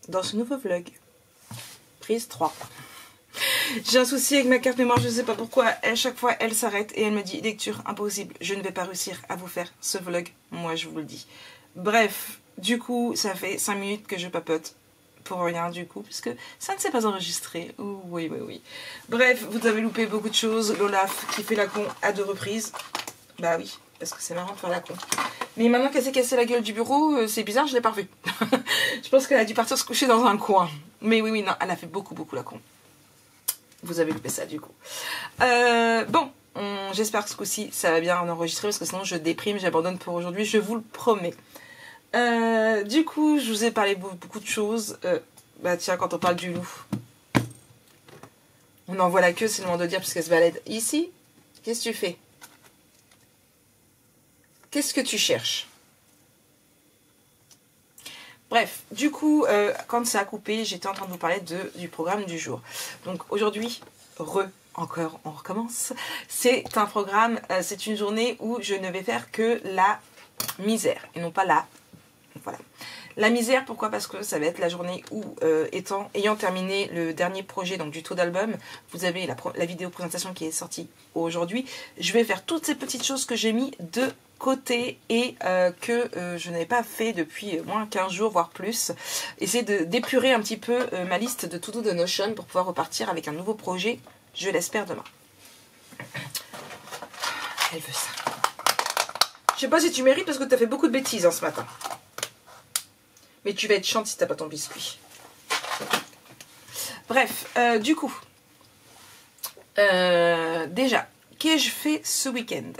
dans ce nouveau vlog. Prise 3. J'ai un souci avec ma carte mémoire, je ne sais pas pourquoi. À chaque fois, elle s'arrête et elle me dit lecture impossible. Je ne vais pas réussir à vous faire ce vlog, moi je vous le dis. Bref, du coup, ça fait 5 minutes que je papote. Pour rien du coup, puisque ça ne s'est pas enregistré. Oh, oui, oui, oui. Bref, vous avez loupé beaucoup de choses. L'Olaf qui fait la con à 2 reprises. Bah oui, parce que c'est marrant de faire la con. Mais maintenant qu'elle s'est cassée la gueule du bureau, c'est bizarre, je l'ai pas revue. Je pense qu'elle a dû partir se coucher dans un coin. Mais oui, oui, non, elle a fait beaucoup la con. Vous avez loupé ça du coup. Bon, j'espère que ce coup-ci, ça va bien enregistrer, parce que sinon je déprime, j'abandonne pour aujourd'hui, je vous le promets. Du coup, je vous ai parlé beaucoup de choses. Bah tiens, quand on parle du loup, on en voit la queue, c'est le moment de dire, puisqu'elle se balade ici. Qu'est-ce que tu fais? Qu'est-ce que tu cherches? Bref, du coup, quand ça a coupé, j'étais en train de vous parler du programme du jour. Donc aujourd'hui, encore, on recommence. C'est un programme, c'est une journée où je ne vais faire que la misère, et non pas la... Voilà. La misère, pourquoi? Parce que ça va être la journée où, ayant terminé le dernier projet donc du taux d'album, vous avez la vidéo présentation qui est sortie aujourd'hui. Je vais faire toutes ces petites choses que j'ai mis de côté et que je n'avais pas fait depuis moins 15 jours, voire plus. Essayer d'épurer un petit peu ma liste de to-do de Notion pour pouvoir repartir avec un nouveau projet, je l'espère demain. Elle veut ça. Je sais pas si tu mérites parce que tu as fait beaucoup de bêtises hein, ce matin. Mais tu vas être chiante si t'as pas ton biscuit. Bref, du coup, déjà, qu'ai-je fait ce week-end?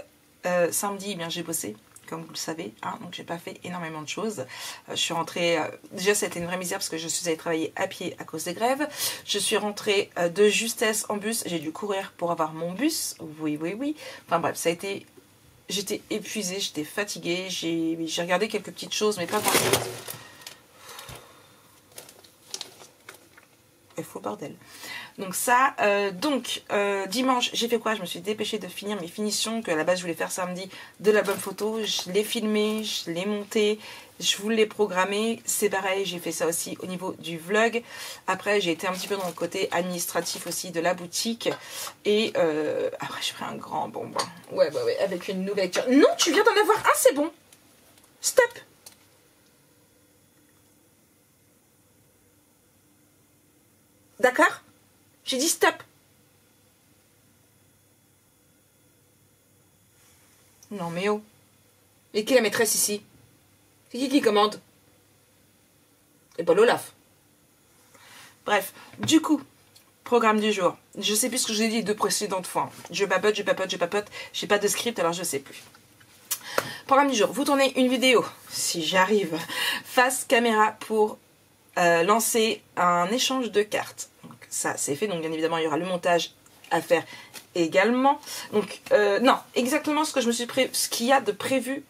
Samedi, eh bien j'ai bossé, comme vous le savez, hein, donc j'ai pas fait énormément de choses. Je suis rentrée, déjà ça a été une vraie misère parce que je suis allée travailler à pied à cause des grèves. Je suis rentrée de justesse en bus, j'ai dû courir pour avoir mon bus, oui, oui, oui. Enfin bref, ça a été, j'étais épuisée, j'étais fatiguée, j'ai regardé quelques petites choses, mais pas grand-chose. Faux bordel. Donc ça, dimanche, j'ai fait quoi? Je me suis dépêchée de finir mes finitions que à la base je voulais faire samedi de l'album photo. Je l'ai filmé, je l'ai monté, je vous l'ai programmé. C'est pareil, j'ai fait ça aussi au niveau du vlog. Après, j'ai été un petit peu dans le côté administratif aussi de la boutique. Et après, j'ai pris un grand bonbon. Ouais, avec une nouvelle... Non, tu viens d'en avoir un, c'est bon. Stop. D'accord? J'ai dit stop. Non mais oh. Et qui est la maîtresse ici? C'est qui commande? Et pas l'Olaf. Bref, du coup, programme du jour. Je sais plus ce que je vous ai dit les 2 précédentes fois. Je papote. J'ai pas de script alors je sais plus. Programme du jour. Vous tournez une vidéo, si j'arrive, face caméra pour lancer un échange de cartes. Donc, ça c'est fait, donc bien évidemment il y aura le montage à faire également. Donc non, exactement ce que je me suis ce qu'il y a de prévu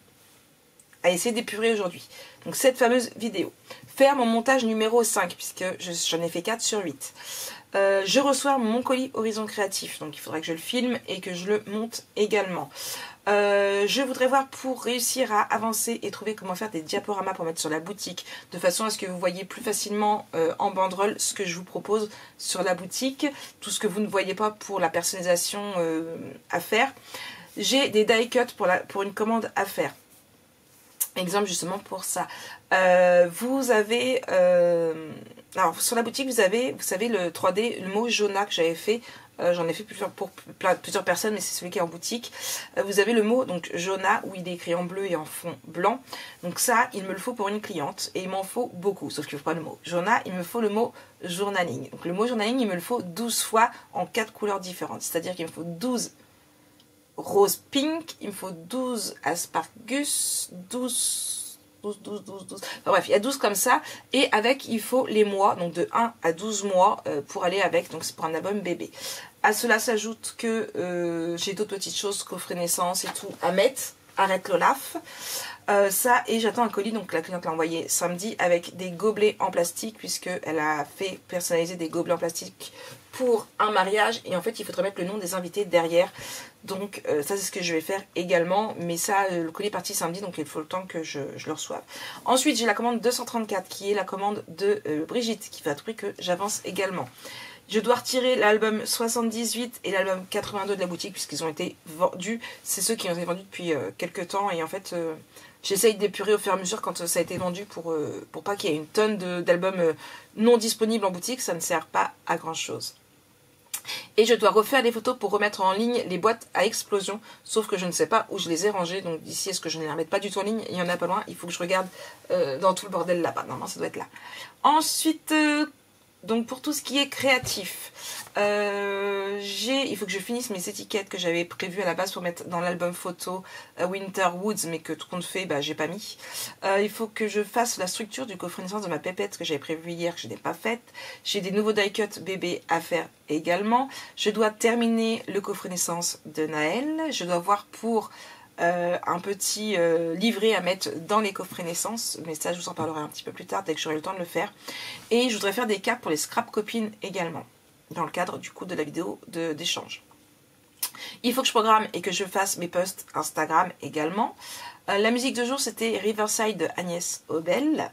à essayer d'épurer aujourd'hui. Donc cette fameuse vidéo. Faire mon montage numéro 5, puisque j'en ai fait 4 sur 8. Je reçois mon colis Horizon Créatif, donc il faudra que je le filme et que je le monte également. Je voudrais voir pour réussir à avancer et trouver comment faire des diaporamas pour mettre sur la boutique, de façon à ce que vous voyez plus facilement en banderole ce que je vous propose sur la boutique, tout ce que vous ne voyez pas pour la personnalisation à faire. J'ai des die cuts pour une commande à faire. Exemple justement pour ça. Vous avez... alors sur la boutique vous avez, vous savez, le 3D, le mot Jonah que j'avais fait. J'en ai fait pour plusieurs personnes, mais c'est celui qui est en boutique. Vous avez le mot donc Jonah où il est écrit en bleu et en fond blanc. Donc ça, il me le faut pour une cliente et il m'en faut beaucoup. Sauf qu'il ne faut pas le mot Jonah, il me faut le mot journaling. Donc le mot journaling, il me le faut 12 fois en 4 couleurs différentes. C'est-à-dire qu'il me faut 12 rose pink, il me faut 12 asparagus, 12... Enfin, bref, il y a 12 comme ça. Et avec, il faut les mois, donc de 1 à 12 mois pour aller avec. Donc c'est pour un album bébé. À cela s'ajoute que j'ai d'autres petites choses, coffret naissance et tout, à mettre Arrête l'Olaf. Ça, et j'attends un colis, donc la cliente l'a envoyé samedi avec des gobelets en plastique, puisqu'elle a fait personnaliser des gobelets en plastique pour un mariage, et en fait il faudrait mettre le nom des invités derrière, donc ça c'est ce que je vais faire également, mais ça le colis est parti samedi, donc il faut le temps que je le reçoive. Ensuite j'ai la commande 234 qui est la commande de Brigitte, qui va trouver que j'avance également. Je dois retirer l'album 78 et l'album 82 de la boutique, puisqu'ils ont été vendus, c'est ceux qui ont été vendus depuis quelques temps, et en fait j'essaye d'épurer au fur et à mesure quand ça a été vendu pour pas qu'il y ait une tonne d'albums non disponibles en boutique, ça ne sert pas à grand chose. Et je dois refaire des photos pour remettre en ligne les boîtes à explosion, sauf que je ne sais pas où je les ai rangées, donc d'ici est-ce que je ne les remette pas du tout en ligne, il y en a pas loin, il faut que je regarde dans tout le bordel là-bas, normalement ça doit être là. Ensuite, donc pour tout ce qui est créatif, il faut que je finisse mes étiquettes que j'avais prévues à la base pour mettre dans l'album photo Winter Woods, mais que tout compte fait, j'ai pas mis. Il faut que je fasse la structure du coffret naissance de ma pépette que j'avais prévu hier, que je n'ai pas faite. J'ai des nouveaux die cut bébé à faire également. Je dois terminer le coffret naissance de Naël. Je dois voir pour un petit livret à mettre dans les coffrets naissance, mais ça je vous en parlerai un petit peu plus tard dès que j'aurai le temps de le faire. Et je voudrais faire des cartes pour les scrap copines également, dans le cadre du coup de la vidéo d'échange. Il faut que je programme et que je fasse mes posts Instagram également. La musique de jour c'était Riverside de Agnès Obel.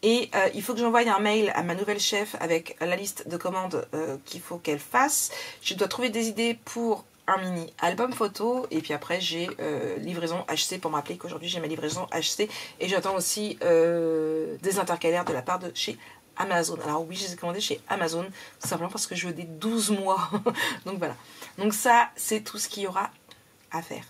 Et il faut que j'envoie un mail à ma nouvelle chef avec la liste de commandes qu'il faut qu'elle fasse. Je dois trouver des idées pour un mini album photo, et puis après j'ai livraison HC pour m'appeler qu'aujourd'hui j'ai ma livraison HC, et j'attends aussi des intercalaires de la part de chez Amazon. Alors oui, je les ai commandés chez Amazon, tout simplement parce que je veux des 12 mois. Donc voilà, donc ça c'est tout ce qu'il y aura à faire.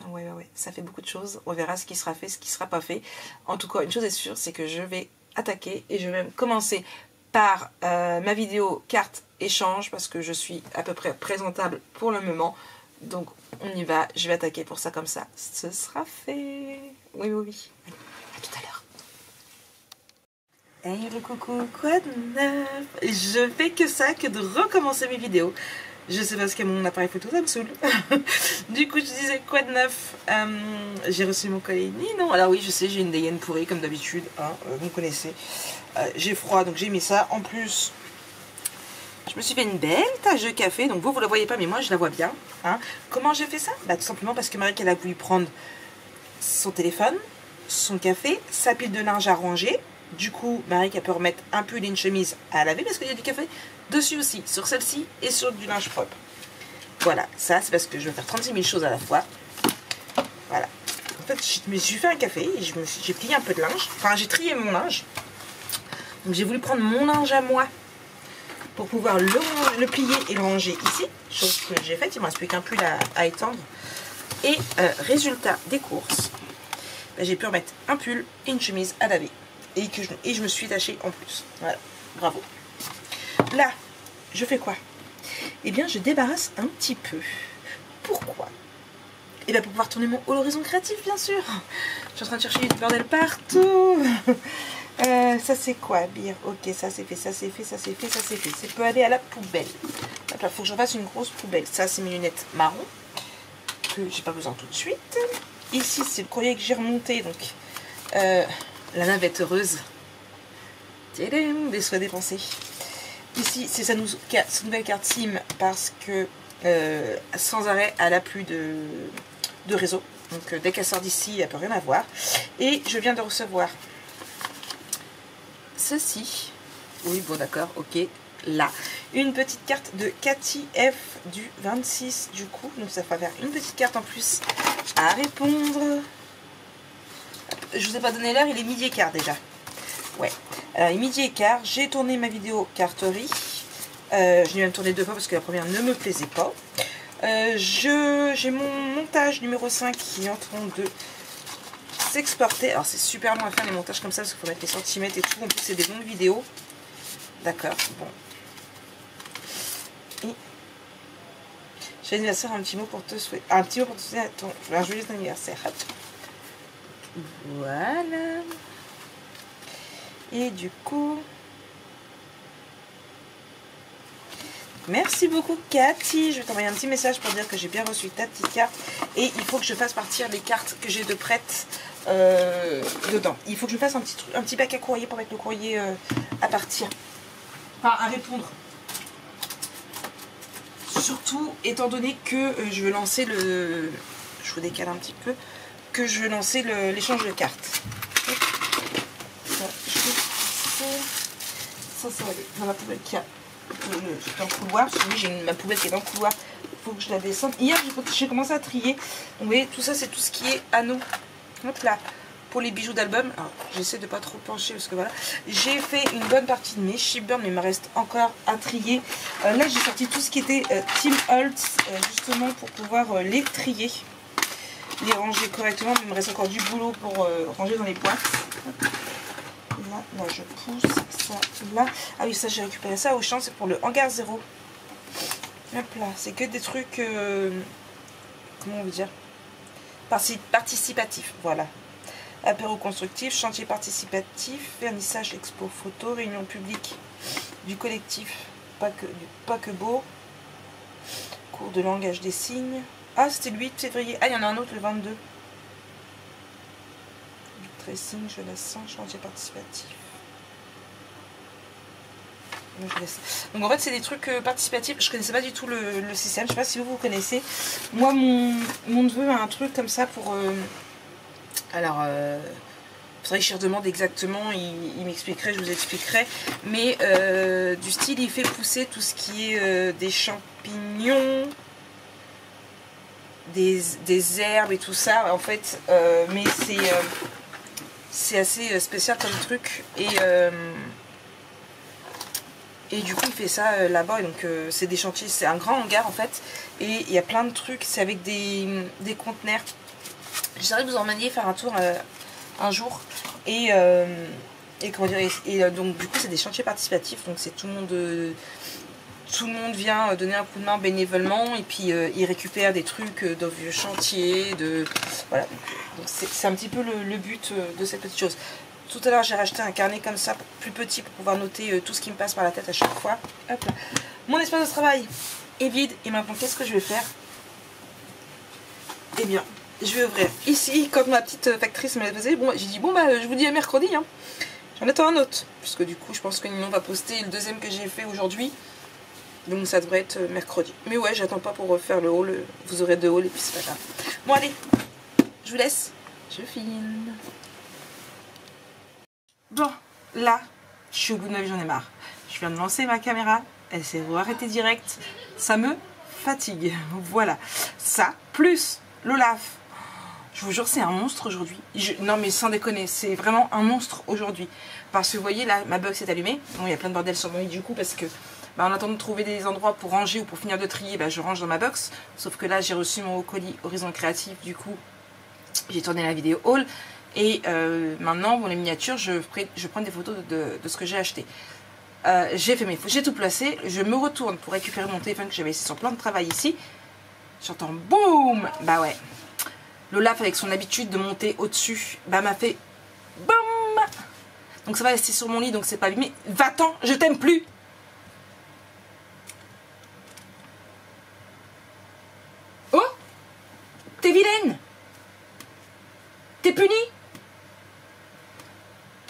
Ouais, ça fait beaucoup de choses, on verra ce qui sera fait, ce qui sera pas fait. En tout cas, une chose est sûre, c'est que je vais attaquer, et je vais même commencer par ma vidéo carte échange, parce que je suis à peu près présentable pour le moment, donc on y va, je vais attaquer pour ça, comme ça ce sera fait. Oui, allez, à tout à l'heure. Hey le coucou, quoi de neuf? Je fais que ça, que de recommencer mes vidéos. Je sais pas ce qu'il y a mon appareil photo, ça me saoule. Du coup je disais quoi de neuf, j'ai reçu mon colis. Non, alors oui je sais, j'ai une dégaine pourrie comme d'habitude, hein, vous me connaissez. J'ai froid donc j'ai mis ça, en plus je me suis fait une belle tasse de café, donc vous la voyez pas mais moi je la vois bien, hein. Comment j'ai fait ça? Tout simplement parce que Marie elle a voulu prendre son téléphone, son café, sa pile de linge à ranger. Du coup Marie elle peut remettre un pull et une chemise à laver parce qu'il y a du café dessus aussi, sur celle-ci et sur du linge propre. Voilà, ça c'est parce que je veux faire 36 000 choses à la fois. Voilà, en fait je me suis fait un café et j'ai plié un peu de linge, enfin j'ai trié mon linge. Donc j'ai voulu prendre mon linge à moi pour pouvoir le plier et le ranger ici, chose que j'ai faite. Il ne me reste plus qu'un pull à étendre. Et résultat des courses, j'ai pu remettre un pull et une chemise à laver, et je me suis tachée en plus. Voilà, bravo. Là je fais quoi? Eh bien je débarrasse un petit peu. Pourquoi? Et bien pour pouvoir tourner mon haul horizon créatif, bien sûr. Je suis en train de chercher du bordel partout. Ça c'est quoi, Bire? Ok, ça c'est fait, ça c'est fait, ça c'est fait, ça c'est fait. Ça peut aller à la poubelle. Il faut que j'en fasse une grosse poubelle. Ça c'est mes lunettes marron, que j'ai pas besoin tout de suite. Ici c'est le courrier que j'ai remonté, donc la navette heureuse. Tadam, des soins dépensés. Ici c'est sa nouvelle carte SIM, parce que sans arrêt elle a plus de réseau. Donc dès qu'elle sort d'ici elle peut rien avoir. Et je viens de recevoir ceci, oui bon d'accord, ok, là, une petite carte de Cathy F du 26 du coup, donc ça va faire une petite carte en plus à répondre. Je vous ai pas donné l'heure, il est midi et quart déjà. Ouais, alors il est midi et quart, j'ai tourné ma vidéo carterie, je l'ai même tourné 2 fois parce que la première ne me plaisait pas. J'ai mon montage numéro 5 qui est en train de s'exporter. Alors c'est super long à faire les montages comme ça parce qu'il faut mettre les centimètres et tout. En plus c'est des longues vidéos. D'accord, bon. Et j'ai l'anniversaire, un petit mot pour te souhaiter. Un petit mot pour te souhaiter un joyeux anniversaire. Voilà. Et du coup, Merci beaucoup Cathy. Je vais t'envoyer un petit message pour dire que j'ai bien reçu ta petite carte. Et il faut que je fasse partir les cartes que j'ai de prêtes dedans. Il faut que je fasse un petit bac à courrier pour mettre le courrier à partir. Enfin, à répondre. Surtout étant donné que je veux lancer le... Je vous décale un petit peu. Que je veux lancer l'échange de cartes. Ça va aller dans la poubelle qui a dans le couloir. J'ai ma poubelle qui est dans le couloir. Il faut que je la descende. Hier, j'ai commencé à trier. Donc, vous voyez, tout ça, c'est tout ce qui est anneaux. Hop là. Pour les bijoux d'album. Alors, j'essaie de pas trop pencher parce que voilà. J'ai fait une bonne partie de mes chipburn, mais il me reste encore à trier. Là, j'ai sorti tout ce qui était Tim Holtz, justement pour pouvoir les trier. Les ranger correctement. Mais il me reste encore du boulot pour ranger dans les boîtes. Là, je pousse ça là. Ah oui, ça j'ai récupéré ça au champ, c'est pour le hangar 0. Hop là, c'est que des trucs, comment on veut dire, participatifs, voilà. Apéro constructif, chantier participatif, vernissage, expo photo, réunion publique du collectif Paquebot, cours de langage des signes. Ah, c'était le 8 février. Ah, il y en a un autre le 22. Tracing, je la sens, chantier participatif. Je laisse. Donc en fait c'est des trucs participatifs. Je connaissais pas du tout le système. Je sais pas si vous connaissez. Moi mon neveu a un truc comme ça pour... Alors faudrait que je redemande exactement. Il m'expliquerait, je vous expliquerai. Mais du style il fait pousser tout ce qui est des champignons, des herbes et tout ça en fait. Mais c'est assez spécial comme truc et du coup il fait ça là-bas. Donc c'est des chantiers, c'est un grand hangar en fait, et il y a plein de trucs, c'est avec des conteneurs. J'essaierai de vous emmener faire un tour un jour et comment dire, et donc du coup c'est des chantiers participatifs, donc c'est tout le monde vient donner un coup de main bénévolement, et puis ils récupèrent des trucs de vieux chantiers, voilà. Donc c'est un petit peu le but de cette petite chose. Tout à l'heure j'ai racheté un carnet comme ça, plus petit, pour pouvoir noter tout ce qui me passe par la tête à chaque fois. Hop là. Mon espace de travail est vide, et maintenant qu'est-ce que je vais faire? Eh bien, je vais ouvrir ici, comme ma petite factrice me l'a posé. Bon, j'ai dit bon bah je vous dis à mercredi, hein. J'en attends un autre, puisque du coup je pense que Ninon va poster le deuxième que j'ai fait aujourd'hui. Donc ça devrait être mercredi. Mais ouais, j'attends pas pour refaire le haul. Vous aurez 2 hauls et puis c'est pas grave. Bon allez, je vous laisse. Je filme. Bon, là, je suis au bout de ma vie, j'en ai marre. Je viens de lancer ma caméra. Elle s'est arrêtée direct. Ça me fatigue. Voilà. Ça, plus l'Olaf. Je vous jure, c'est un monstre aujourd'hui. Non mais sans déconner, c'est vraiment un monstre aujourd'hui. Parce que vous voyez, là, ma box est allumée. Bon, il y a plein de bordel sur mon lit du coup parce que... en attendant de trouver des endroits pour ranger ou pour finir de trier, je range dans ma box. Sauf que là, j'ai reçu mon colis Horizon Créatif. Du coup, j'ai tourné la vidéo haul. Et maintenant, pour les miniatures, je prends des photos de ce que j'ai acheté. J'ai fait mes photos, j'ai tout placé. Je me retourne pour récupérer mon téléphone que j'avais laissé sur plan de travail ici. J'entends boum. Bah ouais. L'Olaf, avec son habitude de monter au-dessus, m'a fait boum. Donc ça va rester sur mon lit, donc c'est pas abîmé. Va-t'en, je t'aime plus. Oh, t'es vilaine. T'es punie.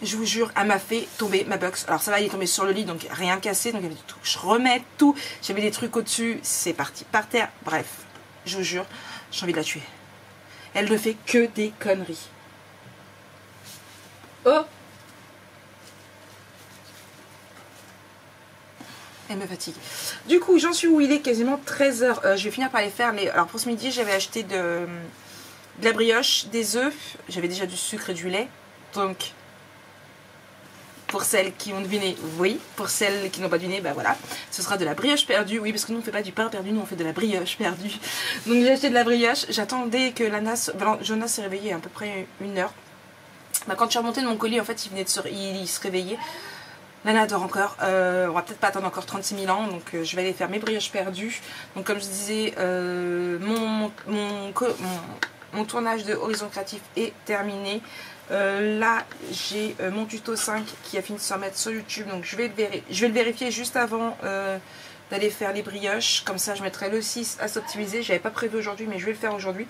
Je vous jure, elle m'a fait tomber ma box. Alors ça va, il est tombé sur le lit, donc rien cassé. Donc il y avait tout. Je remets tout. J'avais des trucs au-dessus. C'est parti par terre. Bref, je vous jure, j'ai envie de la tuer. Elle ne fait que des conneries. Oh, elle me fatigue. Du coup, j'en suis où il est quasiment 13 h. Je vais finir par les faire. Alors pour ce midi, j'avais acheté de la brioche, des œufs. J'avais déjà du sucre et du lait. Donc... pour celles qui ont deviné, oui. Pour celles qui n'ont pas deviné, voilà. Ce sera de la brioche perdue. Oui, parce que nous, on ne fait pas du pain perdu, nous, on fait de la brioche perdue. Donc, j'ai acheté de la brioche. J'attendais que Jonas s'est réveillé à peu près 1 heure. Quand je suis remontée de mon colis, en fait, il se réveillait. Lana dort encore. On va peut-être pas attendre encore 36 000 ans. Donc, je vais aller faire mes brioches perdues. Donc, comme je disais, mon tournage de Horizon Créatif est terminé. Là j'ai mon tuto 5 qui a fini de se remettre sur YouTube, donc je vais le vérifier juste avant d'aller faire les brioches. Comme ça, je mettrai le 6 à s'optimiser. J'avais pas prévu aujourd'hui, mais je vais le faire aujourd'hui.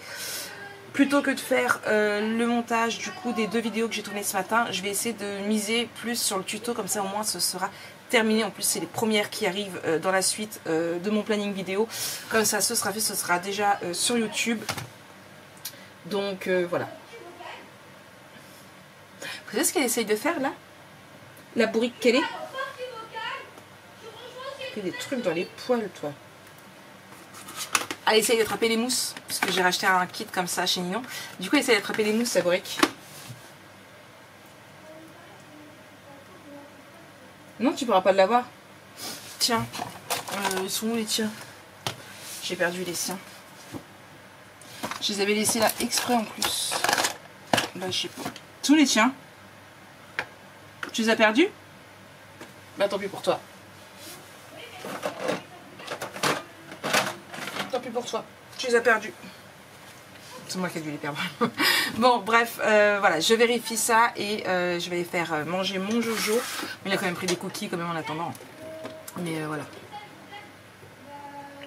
Plutôt que de faire le montage du coup des 2 vidéos que j'ai tournées ce matin, je vais essayer de miser plus sur le tuto. Comme ça, au moins, ce sera terminé. En plus, c'est les premières qui arrivent dans la suite de mon planning vidéo. Comme ça, ce sera fait, ce sera déjà sur YouTube. Donc, voilà. Vous savez ce qu'elle essaye de faire là? La bourrique qu'elle est? Tu fais des trucs dans les poils, toi. Elle essaye d'attraper les mousses. Parce que j'ai racheté un kit comme ça chez Ninon. Du coup, elle essaye d'attraper les mousses, la bourrique. Non, tu pourras pas l'avoir. Tiens. Ils sont où les tiens? J'ai perdu les siens. Je les avais laissés là exprès en plus. Là, je sais pas. Tous les tiens. Tu les as perdus? Bah tant pis pour toi. Tant pis pour toi. Tu les as perdus. C'est moi qui ai dû les perdre. Bon, bref, voilà, je vérifie ça et je vais faire manger mon Jojo. Il a quand même pris des cookies quand même en attendant. Mais voilà.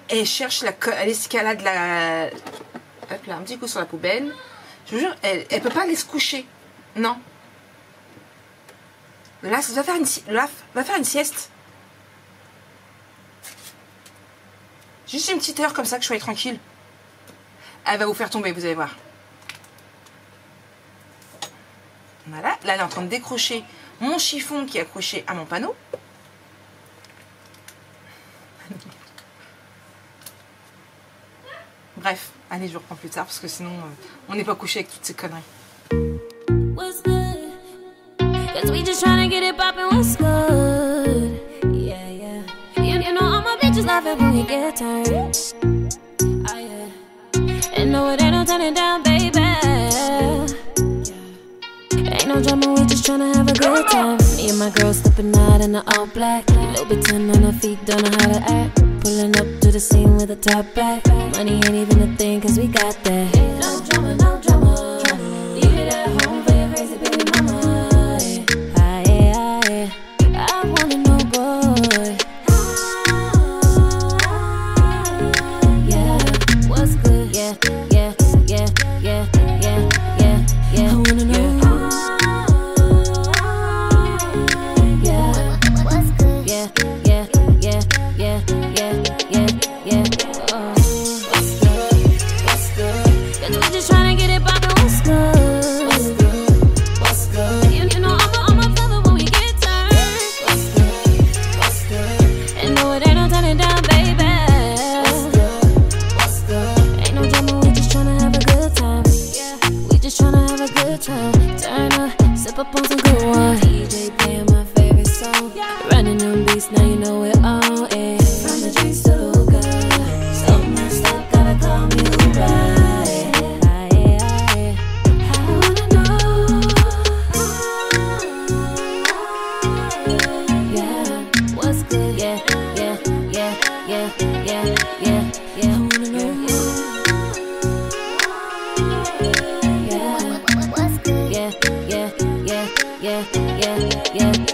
Et elle cherche l'escalade la... Hop là, un petit coup sur la poubelle. Je vous jure, elle peut pas aller se coucher. Non. Là, ça va faire une sieste. Juste une petite heure comme ça que je sois tranquille. Elle va vous faire tomber, vous allez voir. Voilà. Là, elle est en train de décrocher mon chiffon qui est accroché à mon panneau. Bref, allez, je vous reprends plus tard parce que sinon, on n'est pas couché avec toutes ces conneries. What's good? 'Cause we just tryna get it poppin', what's good? Yeah, yeah. You know all my bitches love it when we get turned. Oh, yeah. And no, it ain't no turning down, baby. Ain't no drama, we just tryna have a good time. Me and my girl stepping out in the all black. Little bit 10 on her feet, don't know how to act. Pulling up to the scene with a top back. Money ain't even a thing, 'cause we got that. No drama, no drama. Leave it at home for your crazy baby mama. Yeah. I wanna know, boy. Yeah, what's good? Yeah. I wanna know. Turn up, sip up on some good wine. DJ playing my favorite song. Running them beats, now you know it all. Yeah. From the drinks to the hookah, so messed up, gotta call me Uber. Yeah. I wanna know. Yeah, what's good? Yeah. I wanna know.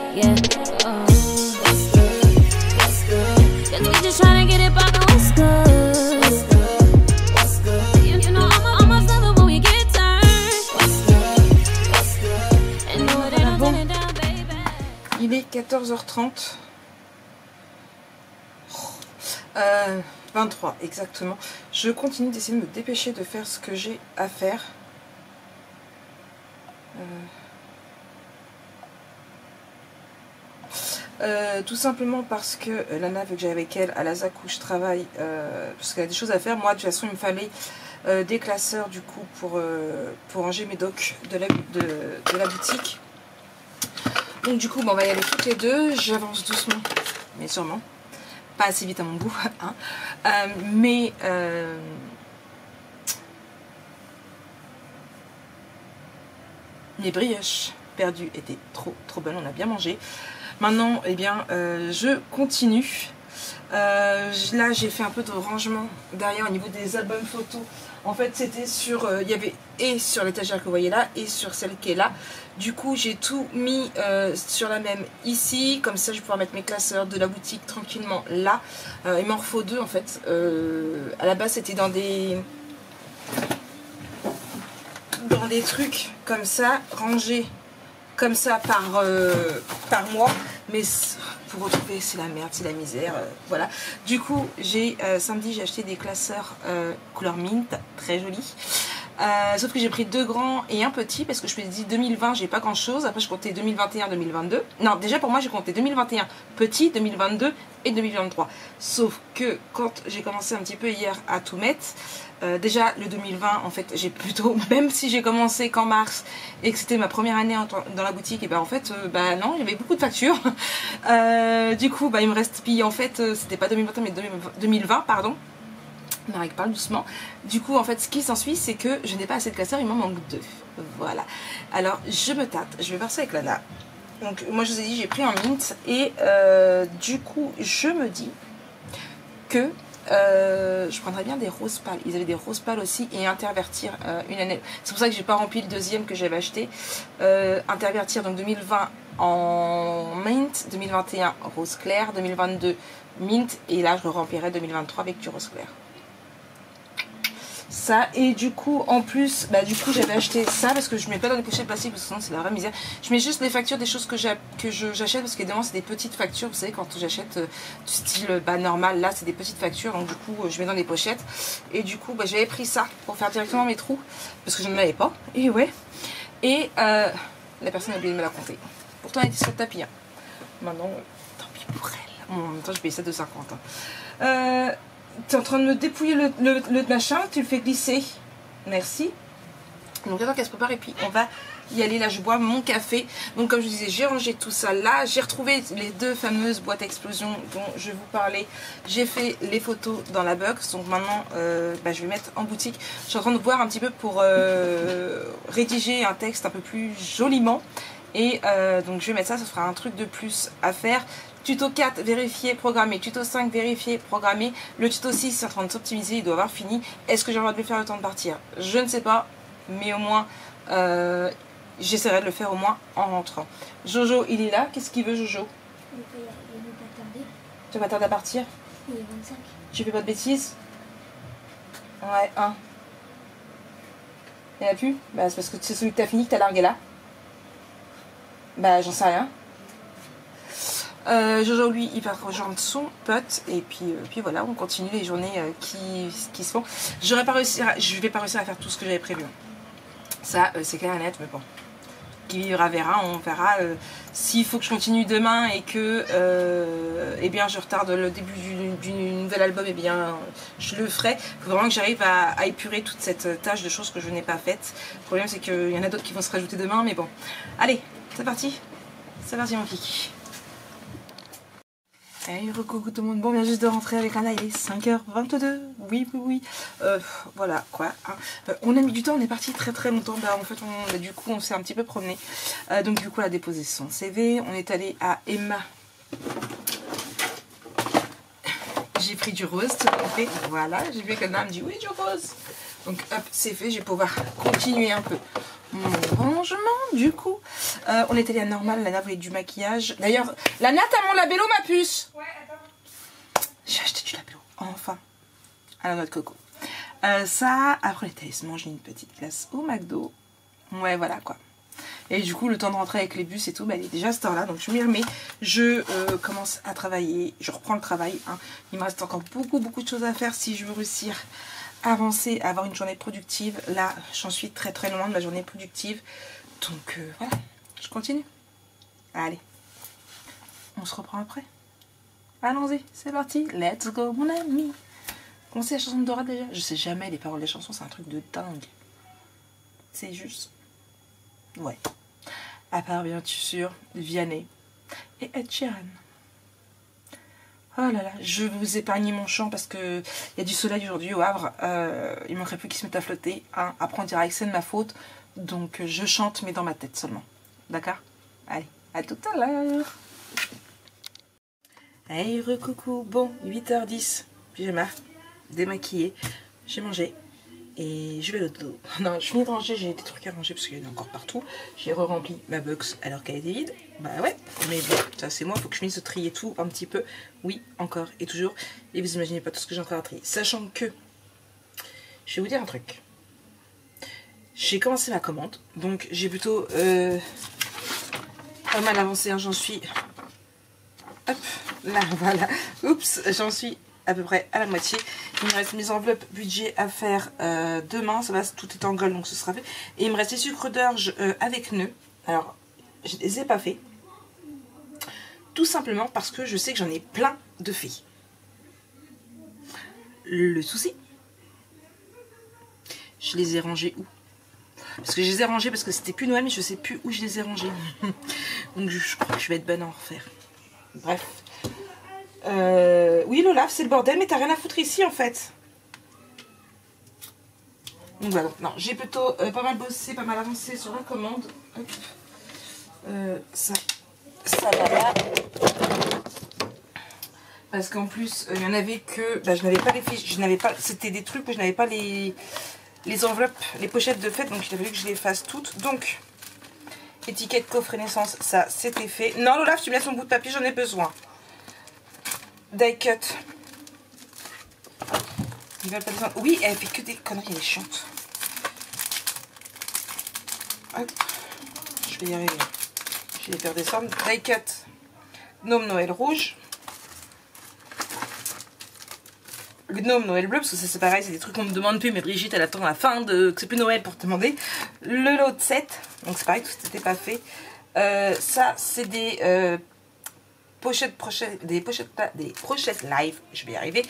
Yeah. Oh, what's good? 'Cause we just tryna get it poppin', what's good? What's good? You know I'm a lover when we get turned. What's good? And no, it ain't no turning down, baby. Il est 14h30. 23 exactement. Je continue d'essayer de me dépêcher de faire ce que j'ai à faire. Tout simplement parce que Lana veut que j'aille avec elle à la ZAC où je travaille, parce qu'elle a des choses à faire. Moi de toute façon il me fallait des classeurs du coup pour ranger mes docks de la boutique. Donc du coup bon, on va y aller toutes les deux. J'avance doucement mais sûrement, pas assez vite à mon goût hein. Les brioches perdues étaient trop bonnes, on a bien mangé. Maintenant, eh bien, je continue. Là, j'ai fait un peu de rangement derrière au niveau des albums photos En fait c'était sur, il y avait et sur l'étagère que vous voyez là et sur celle qui est là. Du coup j'ai tout mis sur la même ici, comme ça je vais pouvoir mettre mes classeurs de la boutique tranquillement là. Il m'en faut deux en fait. À la base c'était dans des trucs comme ça, rangés comme ça par mois, mais pour retrouver c'est la merde, c'est la misère, voilà. Du coup samedi j'ai acheté des classeurs couleur mint, très jolis. Sauf que j'ai pris 2 grands et un petit parce que je me dis 2020 j'ai pas grand chose. Après je comptais 2021, 2022. Non, déjà pour moi j'ai compté 2021 petit, 2022 et 2023. Sauf que quand j'ai commencé un petit peu hier à tout mettre, déjà le 2020 en fait j'ai plutôt, même si j'ai commencé qu'en mars et que c'était ma première année dans la boutique, et ben en fait non, il y avait beaucoup de factures. Du coup il me reste, puis en fait c'était pas 2021 mais 2020 pardon. Marek parle doucement. Du coup en fait ce qui s'ensuit c'est que je n'ai pas assez de classeurs, il m'en manque 2. Voilà. Alors je me tâte, je vais voir ça avec Lana. Donc moi je vous ai dit j'ai pris en mint et du coup je me dis que je prendrais bien des roses pâles. Ils avaient des roses pâles aussi et intervertir une année. C'est pour ça que j'ai pas rempli le deuxième que j'avais acheté. Intervertir donc 2020 en mint, 2021 rose clair, 2022 mint et là je le remplirai 2023 avec du rose clair. Ça et du coup en plus du coup j'avais acheté ça parce que je mets pas dans les pochettes plastiques parce que sinon c'est la vraie misère. Je mets juste les factures des choses que j'achète parce qu'évidemment c'est des petites factures, vous savez quand j'achète du style normal, là c'est des petites factures donc du coup je mets dans les pochettes et du coup j'avais pris ça pour faire directement mes trous parce que je n'en avais pas et ouais et la personne a oublié de me la compter, pourtant elle était sur le tapis hein. Maintenant tant pis pour elle, en même temps je paye ça 2,50 hein. Tu es en train de me dépouiller le machin, tu le fais glisser. Merci. Donc attends qu'elle se prépare et puis on va y aller. Là je bois mon café. Donc comme je vous disais, j'ai rangé tout ça là. J'ai retrouvé les 2 fameuses boîtes à explosion dont je vous parlais. J'ai fait les photos dans la box. Donc maintenant je vais mettre en boutique. Je suis en train de voir un petit peu pour rédiger un texte un peu plus joliment. Et donc je vais mettre ça, ça fera un truc de plus à faire. Tuto 4, vérifier, programmer. Tuto 5, vérifier, programmer. Le tuto 6, c'est en train de s'optimiser, il doit avoir fini. Est-ce que j'ai le droit de le faire le temps de partir? Je ne sais pas, mais au moins, j'essaierai de le faire au moins en rentrant. Jojo, il est là. Qu'est-ce qu'il veut, Jojo? Il ne va pas tarder. Tu vas pas tarder à partir? Il est 25. Tu fais pas de bêtises? Ouais, 1. Il n'y en a plus? C'est parce que c'est celui que t'as fini que t'as largué là. J'en sais rien. Jojo lui il va rejoindre son pote et puis voilà on continue les journées qui se font. Je vais pas réussir à faire tout ce que j'avais prévu. Ça c'est clair et net mais bon. Qui vivra verra, on verra. S'il faut que je continue demain et que je retarde le début du nouvel album, je le ferai. Il faut vraiment que j'arrive à épurer toute cette tâche de choses que je n'ai pas faites. Le problème c'est qu'il y en a d'autres qui vont se rajouter demain mais bon. Allez, c'est parti. C'est parti mon kiki. Hey, recoucou tout le monde, bon, on vient juste de rentrer avec Anna, il est 5h22, oui, voilà, quoi, hein. On a mis du temps, on est parti très longtemps, en fait, du coup, on s'est un petit peu promené, donc du coup, elle a déposé son CV, on est allé à Emma, j'ai pris du rose, tout à fait, voilà, j'ai vu qu'Anna me dit, oui, du rose, donc hop, c'est fait, je vais pouvoir continuer un peu mon rangement du coup. On est allé à Normal, Lana voulait du maquillage. D'ailleurs, Lana, t'as mon labello ma puce? Ouais, attends. J'ai acheté du labello, enfin. À la noix de coco. Ça, après on est allé se manger une petite glace au McDo. Ouais, voilà quoi. Et du coup, le temps de rentrer avec les bus et tout, il est déjà à cette heure-là. Donc je m'y remets. Je commence à travailler. Je reprends le travail. Hein. Il me reste encore beaucoup de choses à faire si je veux réussir avancer, avoir une journée productive. Là, j'en suis très loin de ma journée productive. Donc voilà, je continue. Allez, on se reprend après. Allons-y, c'est parti. Let's go, mon ami. Comment c'est la chanson de Dora déjà? Je sais jamais les paroles des chansons, c'est un truc de dingue. C'est juste... Ouais. À part bien sûr Vianney et Ed Sheeran. Oh là là, je vais vous épargner mon chant parce que il y a du soleil aujourd'hui au Havre. Il manquerait plus qu'il se mette à flotter. Hein. Après on dira que c'est de ma faute. Donc je chante mais dans ma tête seulement. D'accord? Allez, à tout à l'heure. Hey, recoucou. Bon, 8h10. Pyjama, démaquillée. J'ai mangé. et je vais au dodo. Non, je finis de ranger, j'ai des trucs à ranger parce qu'il y en a encore partout. J'ai re-rempli ma box alors qu'elle était vide. Bah ouais, mais bon, ça c'est moi, il faut que je finisse de trier tout un petit peu. Oui, encore et toujours. Et vous imaginez pas tout ce que j'ai encore à trier. Sachant que, je vais vous dire un truc. J'ai commencé ma commande, donc j'ai plutôt pas mal avancé, hein, j'en suis... Hop, là, voilà. Oups, j'en suis à peu près à la moitié. Il me reste mes enveloppes budget à faire demain. Ça va, tout est en gold, donc ce sera fait. Et il me reste les sucres d'orge avec nœuds. Alors, je les ai pas fait. Tout simplement parce que je sais que j'en ai plein de faits. Le souci, je les ai rangés où? Parce que je les ai rangés parce que c'était plus Noël, mais je sais plus où je les ai rangés. Donc je crois que je vais être bonne à en refaire. Bref. Oui, l'Olaf, c'est le bordel, mais t'as rien à foutre ici en fait. Donc voilà, non, j'ai plutôt pas mal bossé, pas mal avancé sur la commande. Hop. Ça va là. Parce qu'en plus, il y en avait que. Bah, je n'avais pas les fiches, je n'avais pas. C'était des trucs où je n'avais pas les enveloppes, les pochettes de fête, donc il a fallu que je les fasse toutes. Donc, étiquette coffre naissance, ça c'était fait. Non, Olaf, tu me laisses mon bout de papier, j'en ai besoin. Die cut. Ils veulent pas descendre. Oui, elle fait que des conneries, elle est chiante. Hop. Je vais y arriver. Je vais les faire descendre. Die cut. Gnome Noël rouge. Gnome Noël bleu, parce que ça c'est pareil, c'est des trucs qu'on me demande plus, mais Brigitte elle attend la fin de que c'est plus Noël pour te demander. Le lot de 7, donc c'est pareil, tout n'était pas fait. Ça c'est des pochettes live, je vais y arriver.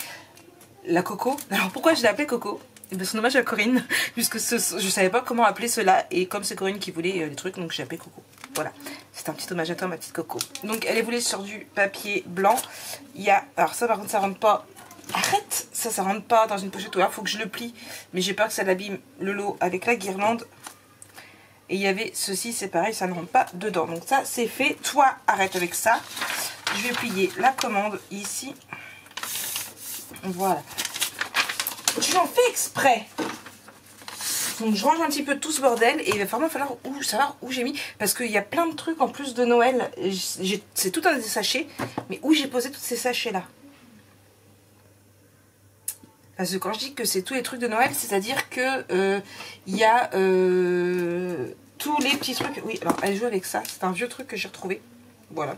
La Coco, alors pourquoi je l'ai appelée Coco? C'est hommage à Corinne, puisque je savais pas comment appeler cela, et comme c'est Corinne qui voulait les trucs, donc j'ai appelé Coco. Voilà, c'est un petit hommage à toi, ma petite Coco. Donc elle est voulée sur du papier blanc. Il y a, alors ça par contre ça rentre pas. Arrête, ça rentre pas dans une pochette, ou alors faut que je le plie, mais j'ai peur que ça l'abîme le lot avec la guirlande. Et il y avait ceci, c'est pareil, ça ne rentre pas dedans, donc ça c'est fait. Toi arrête avec ça, je vais plier la commande ici, voilà. Je l'en fais exprès, donc je range un petit peu tout ce bordel, et il va vraiment falloir savoir où j'ai mis, parce qu'il y a plein de trucs en plus de Noël. C'est tout un des sachets, mais où j'ai posé tous ces sachets là? Parce que quand je dis que c'est tous les trucs de Noël, c'est-à-dire que il y a tous les petits trucs. Oui, alors elle joue avec ça. C'est un vieux truc que j'ai retrouvé. Voilà.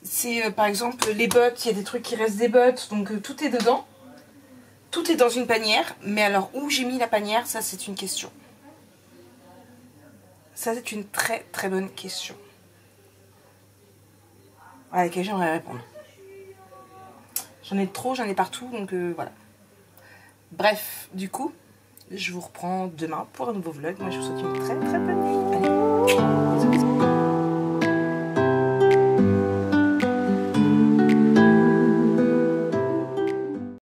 C'est par exemple les bottes. Il y a des trucs qui restent des bottes. Donc tout est dedans. Tout est dans une panière. Mais alors où j'ai mis la panière, ça c'est une question. Ça c'est une très très bonne question. À laquelle j'aimerais répondre. J'en ai trop, j'en ai partout, donc voilà. Bref, du coup, je vous reprends demain pour un nouveau vlog. Moi, je vous souhaite une très très bonne nuit. Allez, bisous, bisous.